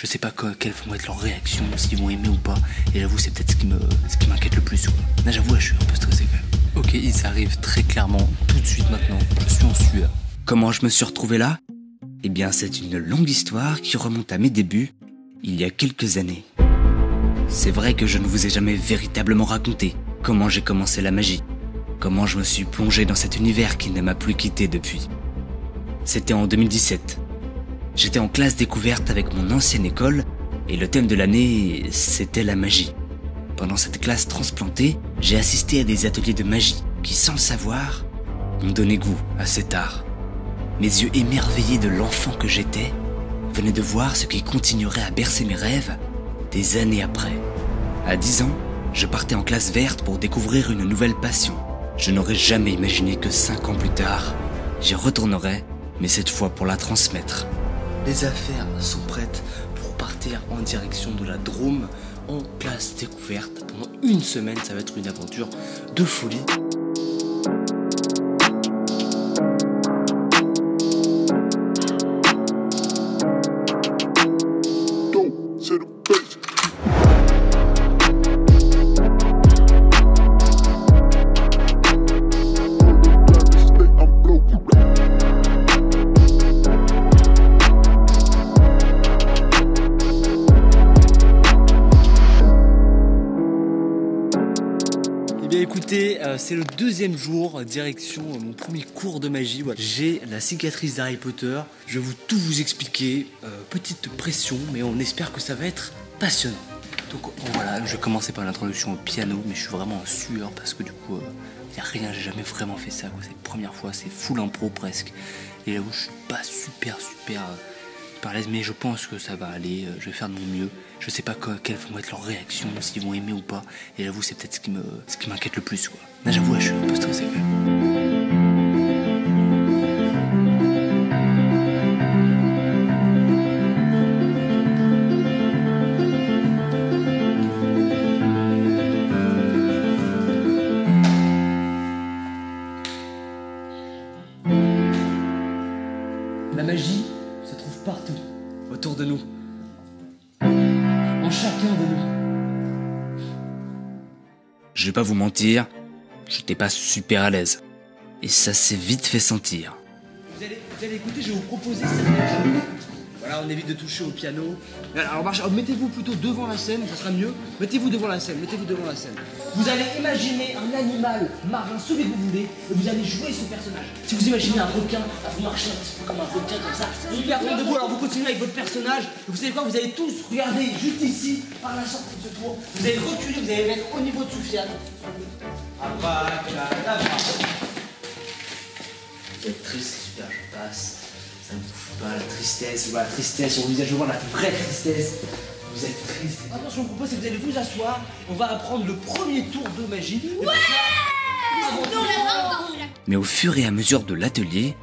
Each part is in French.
Je sais pas quelles vont être leurs réactions, s'ils vont aimer ou pas. Et j'avoue, c'est peut-être ce qui m'inquiète le plus, quoi. Là, j'avoue, je suis un peu stressé quand même. Ok, il s'arrive très clairement, tout de suite maintenant. Je suis en sueur. Comment je me suis retrouvé là? Eh bien, c'est une longue histoire qui remonte à mes débuts, il y a quelques années. C'est vrai que je ne vous ai jamais véritablement raconté comment j'ai commencé la magie, comment je me suis plongé dans cet univers qui ne m'a plus quitté depuis. C'était en 2017. J'étais en classe découverte avec mon ancienne école et le thème de l'année, c'était la magie. Pendant cette classe transplantée, j'ai assisté à des ateliers de magie qui, sans le savoir, m'ont donné goût à cet art. Mes yeux émerveillés de l'enfant que j'étais venaient de voir ce qui continuerait à bercer mes rêves des années après. À 10 ans, je partais en classe verte pour découvrir une nouvelle passion. Je n'aurais jamais imaginé que 5 ans plus tard, j'y retournerais, mais cette fois pour la transmettre. Les affaires sont prêtes pour partir en direction de la Drôme en classe découverte. Pendant une semaine, ça va être une aventure de folie. Écoutez, c'est le deuxième jour, direction mon premier cours de magie. Voilà. J'ai la cicatrice d'Harry Potter, je vais tout vous expliquer, petite pression, mais on espère que ça va être passionnant. Donc voilà, je vais commencer par l'introduction au piano, mais je suis vraiment en sueur parce que du coup, il n'y a rien, j'ai jamais vraiment fait ça. C'est la première fois, c'est full impro presque. Et là où je suis pas super à l'aise, mais je pense que ça va aller, je vais faire de mon mieux. Je sais pas quelles vont être leurs réactions, s'ils vont aimer ou pas. Et j'avoue, c'est peut-être ce qui m'inquiète le plus, quoi. Là, j'avoue, je suis un peu stressé quand même. La magie se trouve partout, autour de nous, en chacun de nous. Je vais pas vous mentir, j'étais pas super à l'aise. Et ça s'est vite fait sentir. Vous allez écouter, je vais vous proposer certaines choses. Voilà, on évite de toucher au piano. Alors mettez-vous plutôt devant la scène, ça sera mieux. Mettez-vous devant la scène. Vous allez imaginer un animal marin, celui que vous voulez, et vous allez jouer ce personnage. Si vous imaginez un requin, vous marchez un petit peu comme un requin, comme ça. Hyper fort debout, alors vous continuez avec votre personnage. Vous savez quoi, vous allez tous regarder juste ici, par la sortie de secours. Vous allez reculer, vous allez mettre au niveau de Soufiane. Vous êtes triste, super, je passe. Ça ne me touche pas, la tristesse, je vois la tristesse sur le visage, je vois la vraie tristesse. Vous êtes triste. Maintenant, ce qu'on propose, c'est que vous allez vous asseoir. On va apprendre le premier tour de magie. Ouais. Mais au fur et à mesure de l'atelier,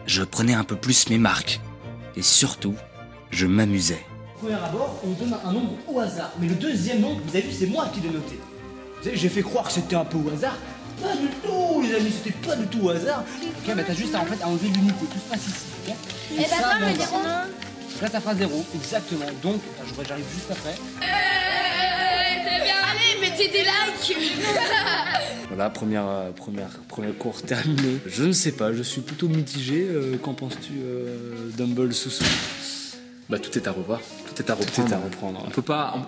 je prenais un peu plus mes marques. Et surtout, je m'amusais. Premier abord, on donne un nombre au hasard. Mais le deuxième nombre, vous avez vu, c'est moi qui l'ai noté. Vous savez, j'ai fait croire que c'était un peu au hasard. Pas du tout, les amis, c'était pas du tout au hasard. Ok, bah t'as juste à enlever l'unité, tout se passe ici, ok. Et bah ça, mais zéro. Là, ça fera 0, exactement. Donc, j'arrive juste après. C'est bien. Allez, mettez des likes. Voilà, premier cours terminé. Je ne sais pas, je suis plutôt mitigé. Qu'en penses-tu, Dumble Soussou? Bah, tout est à revoir, tout est à reprendre.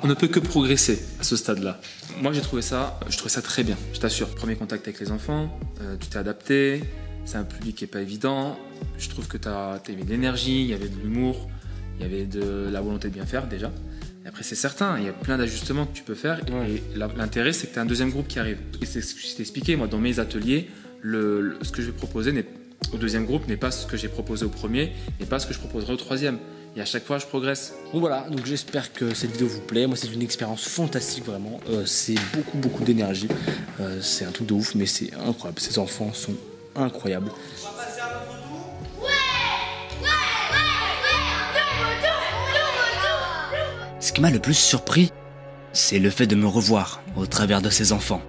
On ne peut que progresser à ce stade-là. Moi, je trouvais ça très bien, je t'assure. Premier contact avec les enfants, tu t'es adapté, c'est un public qui n'est pas évident. Je trouve que tu as mis de l'énergie, il y avait de l'humour, il y avait de la volonté de bien faire déjà. Et après, c'est certain, il y a plein d'ajustements que tu peux faire. Ouais. Et l'intérêt, c'est que tu as un deuxième groupe qui arrive. Et c'est ce que je t'ai expliqué, moi, dans mes ateliers, ce que je vais proposer au deuxième groupe n'est pas ce que j'ai proposé au premier, n'est pas ce que je proposerai au troisième. Et à chaque fois, je progresse. Donc voilà, donc j'espère que cette vidéo vous plaît. Moi, c'est une expérience fantastique, vraiment. C'est beaucoup d'énergie. C'est un truc de ouf, mais c'est incroyable. Ces enfants sont incroyables. On va passer à notre tour. Ce qui m'a le plus surpris, c'est le fait de me revoir au travers de ces enfants.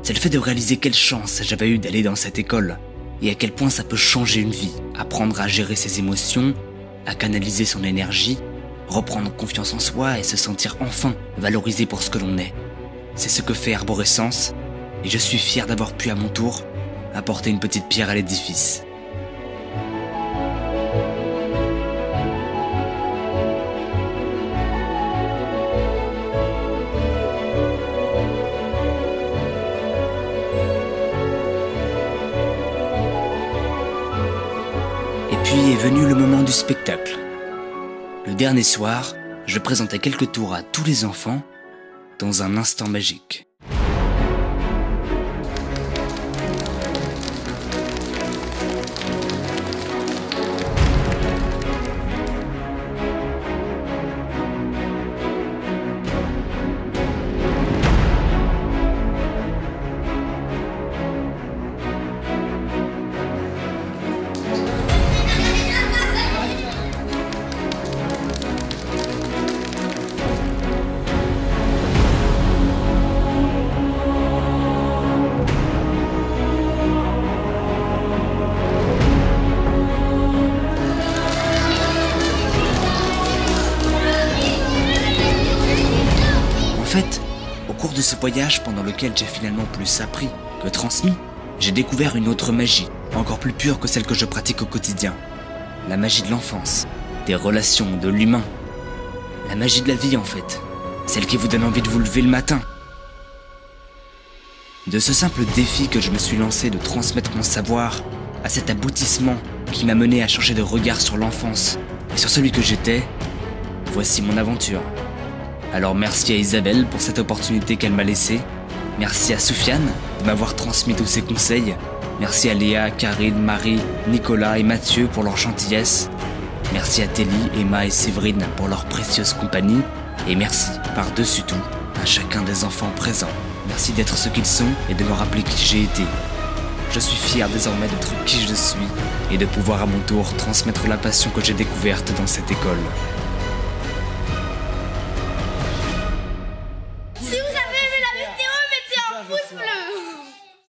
C'est le fait de réaliser quelle chance j'avais eu d'aller dans cette école et à quel point ça peut changer une vie. Apprendre à gérer ses émotions, à canaliser son énergie reprendre confiance en soi et se sentir enfin valorisé pour ce que l'on est. C'est ce que fait Arborescence, et je suis fier d'avoir pu à mon tour apporter une petite pierre à l'édifice. Et puis est venu le moment du spectacle. Le dernier soir, je présentais quelques tours à tous les enfants dans un instant magique. En fait, au cours de ce voyage pendant lequel j'ai finalement plus appris que transmis, j'ai découvert une autre magie, encore plus pure que celle que je pratique au quotidien. La magie de l'enfance, des relations, de l'humain. La magie de la vie en fait, celle qui vous donne envie de vous lever le matin. De ce simple défi que je me suis lancé de transmettre mon savoir à cet aboutissement qui m'a mené à changer de regard sur l'enfance et sur celui que j'étais, voici mon aventure. Alors merci à Isabelle pour cette opportunité qu'elle m'a laissée. Merci à Soufiane de m'avoir transmis tous ses conseils. Merci à Léa, Karine, Marie, Nicolas et Mathieu pour leur gentillesse. Merci à Telly, Emma et Séverine pour leur précieuse compagnie. Et merci, par-dessus tout, à chacun des enfants présents. Merci d'être ce qu'ils sont et de me rappeler qui j'ai été. Je suis fier désormais d'être qui je suis et de pouvoir à mon tour transmettre la passion que j'ai découverte dans cette école.